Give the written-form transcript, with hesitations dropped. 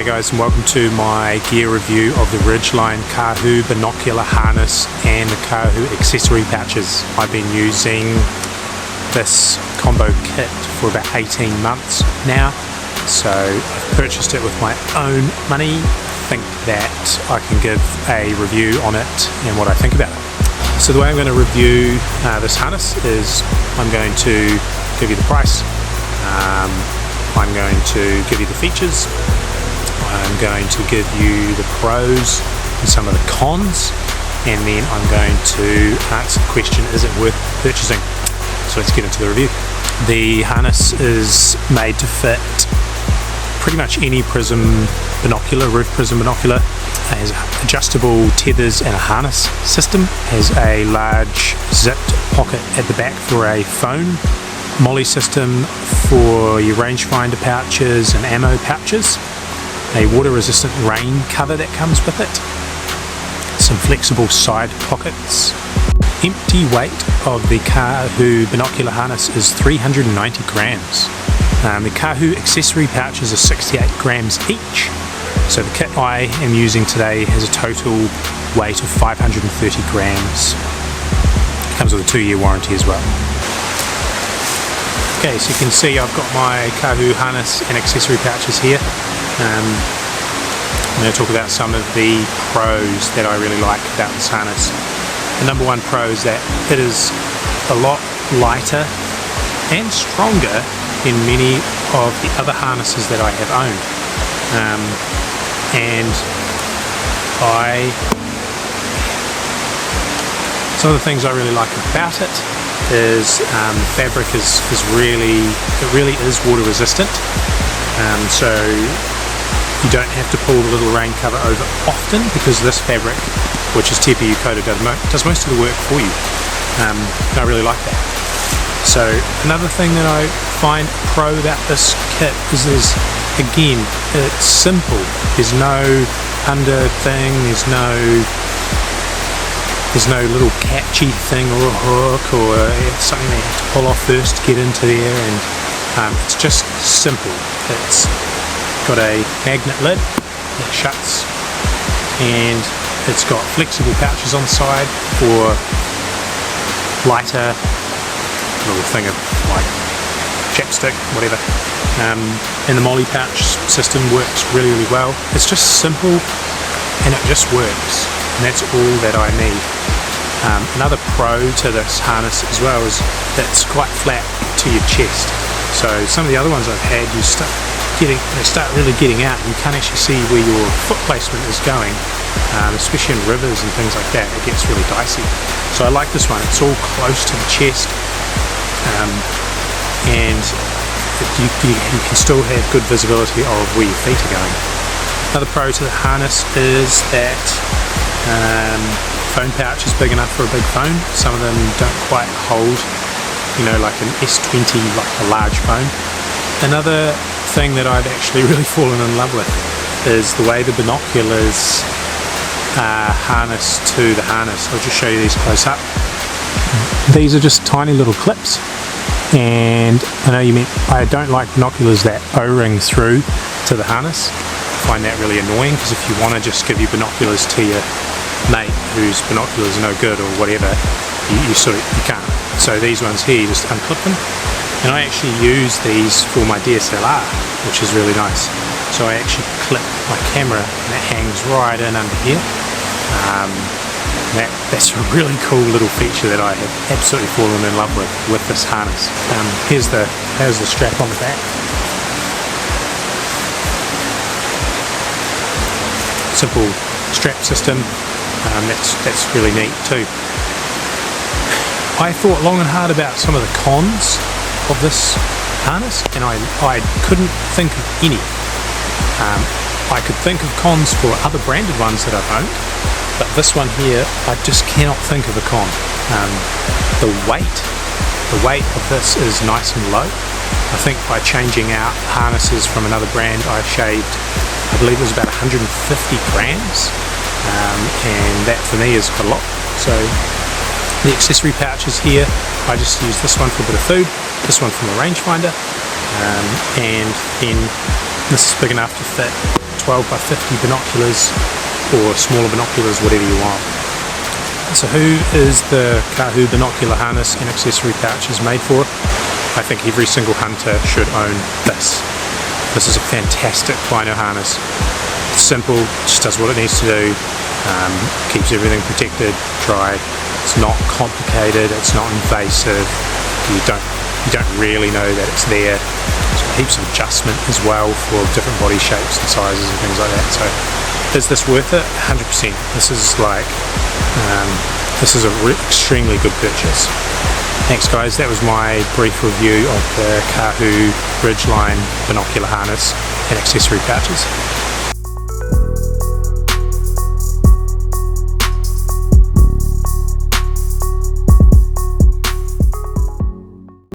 guys, and welcome to my gear review of the Ridgeline Kahu binocular harness and the Kahu accessory pouches. I've been using this combo kit for about 18 months now, so I've purchased it with my own money. I think that I can give a review on it and what I think about it. So the way I'm going to review this harness is I'm going to give you the price, I'm going to give you the features, I'm going to give you the pros and some of the cons, and then I'm going to answer the question, is it worth purchasing? So let's get into the review. The harness is made to fit pretty much any prism binocular, roof prism binocular. It has adjustable tethers and a harness system. It has a large zipped pocket at the back for a phone. Molly system for your rangefinder pouches and ammo pouches. A water resistant rain cover that comes with it. Some flexible side pockets. Empty weight of the Kahu binocular harness is 390 grams. The Kahu accessory pouches are 68 grams each. So the kit I am using today has a total weight of 530 grams. It comes with a 2-year warranty as well. Okay, so you can see I've got my Kahu harness and accessory pouches here. I'm going to talk about some of the pros that I really like about this harness. The number one pro is that it is a lot lighter and stronger than many of the other harnesses that I have owned. Some of the things I really like about it is the fabric is really water resistant, so you don't have to pull the little rain cover over often, because this fabric, which is TPU coated, does most of the work for you. I really like that. So another thing that I find pro about this kit is again, it's simple. There's no under thing, there's no little catchy thing or a hook or something they have to pull off first to get into there, and it's just simple. It's got a magnet lid that shuts, and it's got flexible pouches on the side for lighter, little thing of like chapstick, whatever. And the Molly pouch system works really well. It's just simple and it just works, and that's all that I need. Another pro to this harness as well is that it's quite flat to your chest. So some of the other ones I've had, they start really getting out, and you can't actually see where your foot placement is going, especially in rivers and things like that. It gets really dicey. So I like this one. It's all close to the chest, and you can still have good visibility of where your feet are going. Another pro to the harness is that phone pouch is big enough for a big phone. Some of them don't quite hold, like an S20, like a large phone. Another thing that I've actually really fallen in love with is the way the binoculars are harnessed to the harness. I'll just show you these close up. These are just tiny little clips, and I know I don't like binoculars that O-ring through to the harness. I find that really annoying, because if you want to just give your binoculars to your mate whose binoculars are no good or whatever, you can't. So these ones here, you just unclip them, and I actually use these for my DSLR, which is really nice. So I actually clip my camera and it hangs right in under here. That's a really cool little feature that I have absolutely fallen in love with this harness. Here's the strap on the back. Simple strap system. That's really neat too. I thought long and hard about some of the cons of this harness, and I couldn't think of any. I could think of cons for other branded ones that I've owned, but this one here, I just cannot think of a con. The weight of this is nice and low. I think by changing out harnesses from another brand, I've shaved, I believe it was about 150 grams, and that for me is quite a lot. So the accessory pouches here, I just use this one for a bit of food, this one from a rangefinder, and then this is big enough to fit 12 by 50 binoculars or smaller binoculars, whatever you want. So who is the Kahu binocular harness and accessory pouches made for? I think every single hunter should own this. This is a fantastic bino harness. It's simple, just does what it needs to do, keeps everything protected, dry. It's not complicated, it's not invasive. You don't really know that it's there. There's heaps of adjustment as well for different body shapes and sizes and things like that. So is this worth it? 100%. This is like, this is an extremely good purchase. Thanks guys, that was my brief review of the Kahu Ridgeline binocular harness and accessory pouches.